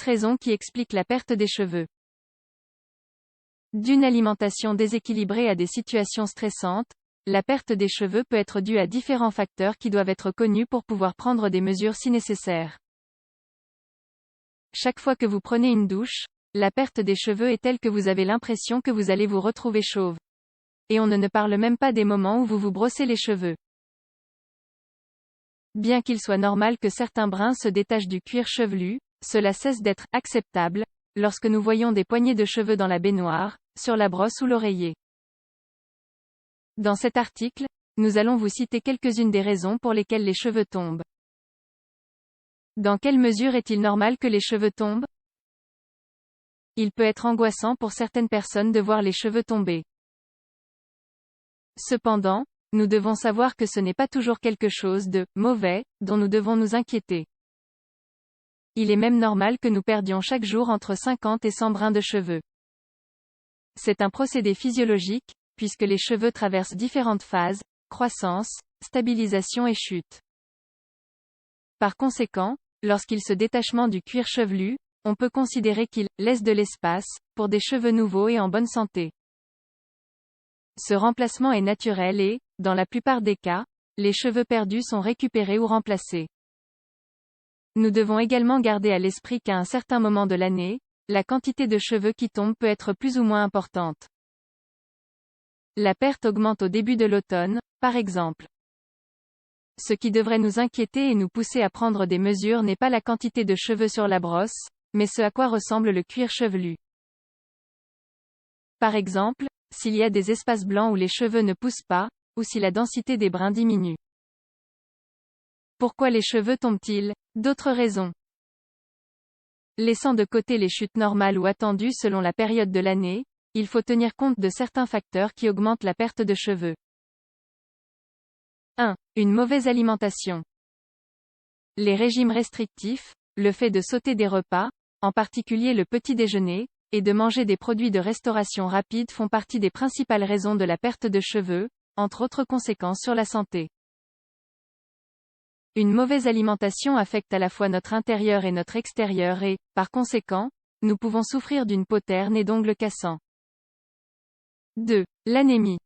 10 raisons qui expliquent la perte des cheveux. D'une alimentation déséquilibrée à des situations stressantes, la perte des cheveux peut être due à différents facteurs qui doivent être connus pour pouvoir prendre des mesures si nécessaire. Chaque fois que vous prenez une douche, la perte des cheveux est telle que vous avez l'impression que vous allez vous retrouver chauve. Et on ne parle même pas des moments où vous vous brossez les cheveux. Bien qu'il soit normal que certains brins se détachent du cuir chevelu, cela cesse d'être acceptable lorsque nous voyons des poignées de cheveux dans la baignoire, sur la brosse ou l'oreiller. Dans cet article, nous allons vous citer quelques-unes des raisons pour lesquelles les cheveux tombent. Dans quelle mesure est-il normal que les cheveux tombent? Il peut être angoissant pour certaines personnes de voir les cheveux tomber. Cependant, nous devons savoir que ce n'est pas toujours quelque chose de mauvais dont nous devons nous inquiéter. Il est même normal que nous perdions chaque jour entre 50 et 100 brins de cheveux. C'est un procédé physiologique, puisque les cheveux traversent différentes phases, croissance, stabilisation et chute. Par conséquent, lorsqu'il se détachement du cuir chevelu, on peut considérer qu'il laisse de l'espace pour des cheveux nouveaux et en bonne santé. Ce remplacement est naturel et, dans la plupart des cas, les cheveux perdus sont récupérés ou remplacés. Nous devons également garder à l'esprit qu'à un certain moment de l'année, la quantité de cheveux qui tombent peut être plus ou moins importante. La perte augmente au début de l'automne, par exemple. Ce qui devrait nous inquiéter et nous pousser à prendre des mesures n'est pas la quantité de cheveux sur la brosse, mais ce à quoi ressemble le cuir chevelu. Par exemple, s'il y a des espaces blancs où les cheveux ne poussent pas, ou si la densité des brins diminue. Pourquoi les cheveux tombent-ils? D'autres raisons. Laissant de côté les chutes normales ou attendues selon la période de l'année, il faut tenir compte de certains facteurs qui augmentent la perte de cheveux. 1. Une mauvaise alimentation. Les régimes restrictifs, le fait de sauter des repas, en particulier le petit déjeuner, et de manger des produits de restauration rapide font partie des principales raisons de la perte de cheveux, entre autres conséquences sur la santé. Une mauvaise alimentation affecte à la fois notre intérieur et notre extérieur et, par conséquent, nous pouvons souffrir d'une peau terne et d'ongles cassants. 2. L'anémie.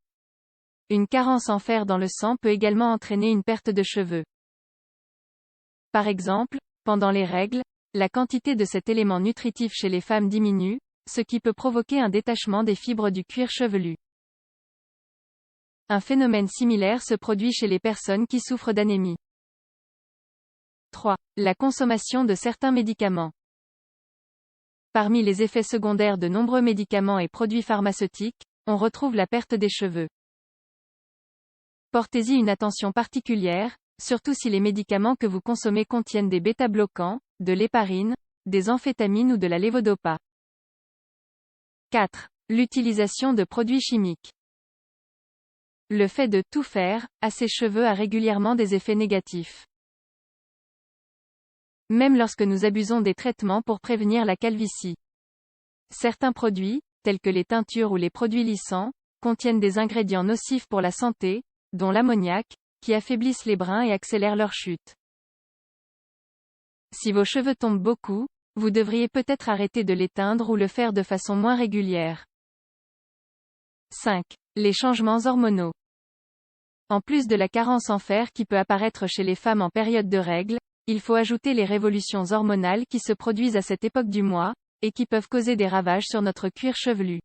Une carence en fer dans le sang peut également entraîner une perte de cheveux. Par exemple, pendant les règles, la quantité de cet élément nutritif chez les femmes diminue, ce qui peut provoquer un détachement des fibres du cuir chevelu. Un phénomène similaire se produit chez les personnes qui souffrent d'anémie. 3. La consommation de certains médicaments. Parmi les effets secondaires de nombreux médicaments et produits pharmaceutiques, on retrouve la perte des cheveux. Portez-y une attention particulière, surtout si les médicaments que vous consommez contiennent des bêta-bloquants, de l'héparine, des amphétamines ou de la lévodopa. 4. L'utilisation de produits chimiques. Le fait de tout faire à ses cheveux a régulièrement des effets négatifs. Même lorsque nous abusons des traitements pour prévenir la calvitie. Certains produits, tels que les teintures ou les produits lissants, contiennent des ingrédients nocifs pour la santé, dont l'ammoniac, qui affaiblissent les brins et accélèrent leur chute. Si vos cheveux tombent beaucoup, vous devriez peut-être arrêter de les teindre ou le faire de façon moins régulière. 5. Les changements hormonaux. En plus de la carence en fer qui peut apparaître chez les femmes en période de règles, il faut ajouter les révolutions hormonales qui se produisent à cette époque du mois, et qui peuvent causer des ravages sur notre cuir chevelu.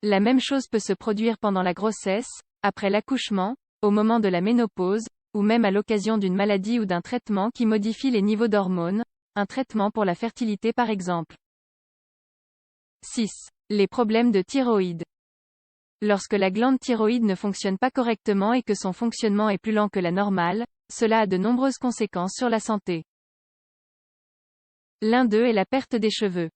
La même chose peut se produire pendant la grossesse, après l'accouchement, au moment de la ménopause, ou même à l'occasion d'une maladie ou d'un traitement qui modifie les niveaux d'hormones, un traitement pour la fertilité par exemple. 6. Les problèmes de thyroïde. Lorsque la glande thyroïde ne fonctionne pas correctement et que son fonctionnement est plus lent que la normale, cela a de nombreuses conséquences sur la santé. L'un d'eux est la perte des cheveux.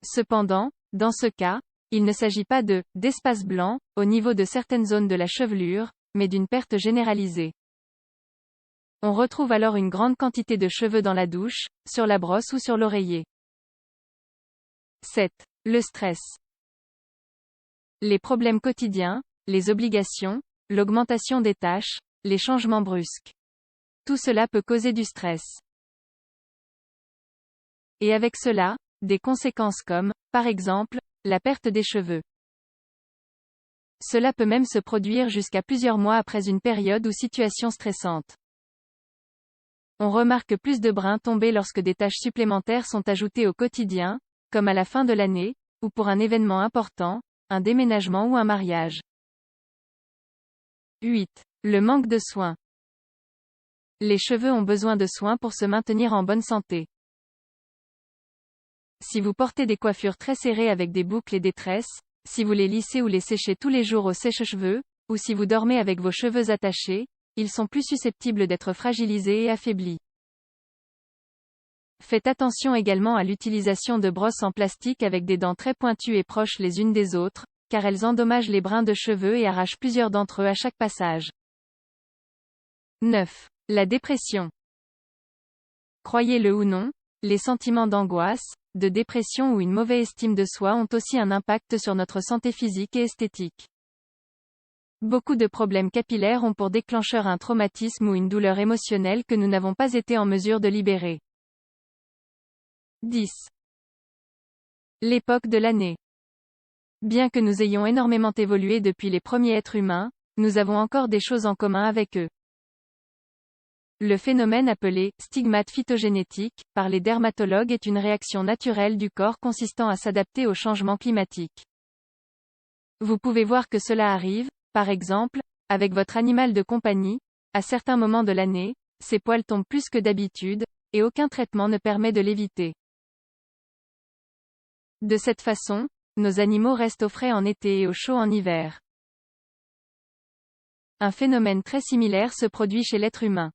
Cependant, dans ce cas, il ne s'agit pas d'espace blanc, au niveau de certaines zones de la chevelure, mais d'une perte généralisée. On retrouve alors une grande quantité de cheveux dans la douche, sur la brosse ou sur l'oreiller. 7. Le stress. Les problèmes quotidiens, les obligations, l'augmentation des tâches, les changements brusques. Tout cela peut causer du stress. et avec cela, des conséquences comme, par exemple, la perte des cheveux. Cela peut même se produire jusqu'à plusieurs mois après une période ou situation stressante. On remarque plus de brins tombés lorsque des tâches supplémentaires sont ajoutées au quotidien, comme à la fin de l'année, ou pour un événement important, un déménagement ou un mariage. 8. Le manque de soins. Les cheveux ont besoin de soins pour se maintenir en bonne santé. Si vous portez des coiffures très serrées avec des boucles et des tresses, si vous les lissez ou les séchez tous les jours au sèche-cheveux, ou si vous dormez avec vos cheveux attachés, ils sont plus susceptibles d'être fragilisés et affaiblis. Faites attention également à l'utilisation de brosses en plastique avec des dents très pointues et proches les unes des autres, car elles endommagent les brins de cheveux et arrachent plusieurs d'entre eux à chaque passage. 9. La dépression. Croyez-le ou non, les sentiments d'angoisse, de dépression ou une mauvaise estime de soi ont aussi un impact sur notre santé physique et esthétique. Beaucoup de problèmes capillaires ont pour déclencheur un traumatisme ou une douleur émotionnelle que nous n'avons pas été en mesure de libérer. 10. L'époque de l'année. Bien que nous ayons énormément évolué depuis les premiers êtres humains, nous avons encore des choses en commun avec eux. Le phénomène appelé « stigmate phytogénétique » par les dermatologues est une réaction naturelle du corps consistant à s'adapter au changement climatique. Vous pouvez voir que cela arrive, par exemple, avec votre animal de compagnie, à certains moments de l'année, ses poils tombent plus que d'habitude, et aucun traitement ne permet de l'éviter. De cette façon, nos animaux restent au frais en été et au chaud en hiver. Un phénomène très similaire se produit chez l'être humain.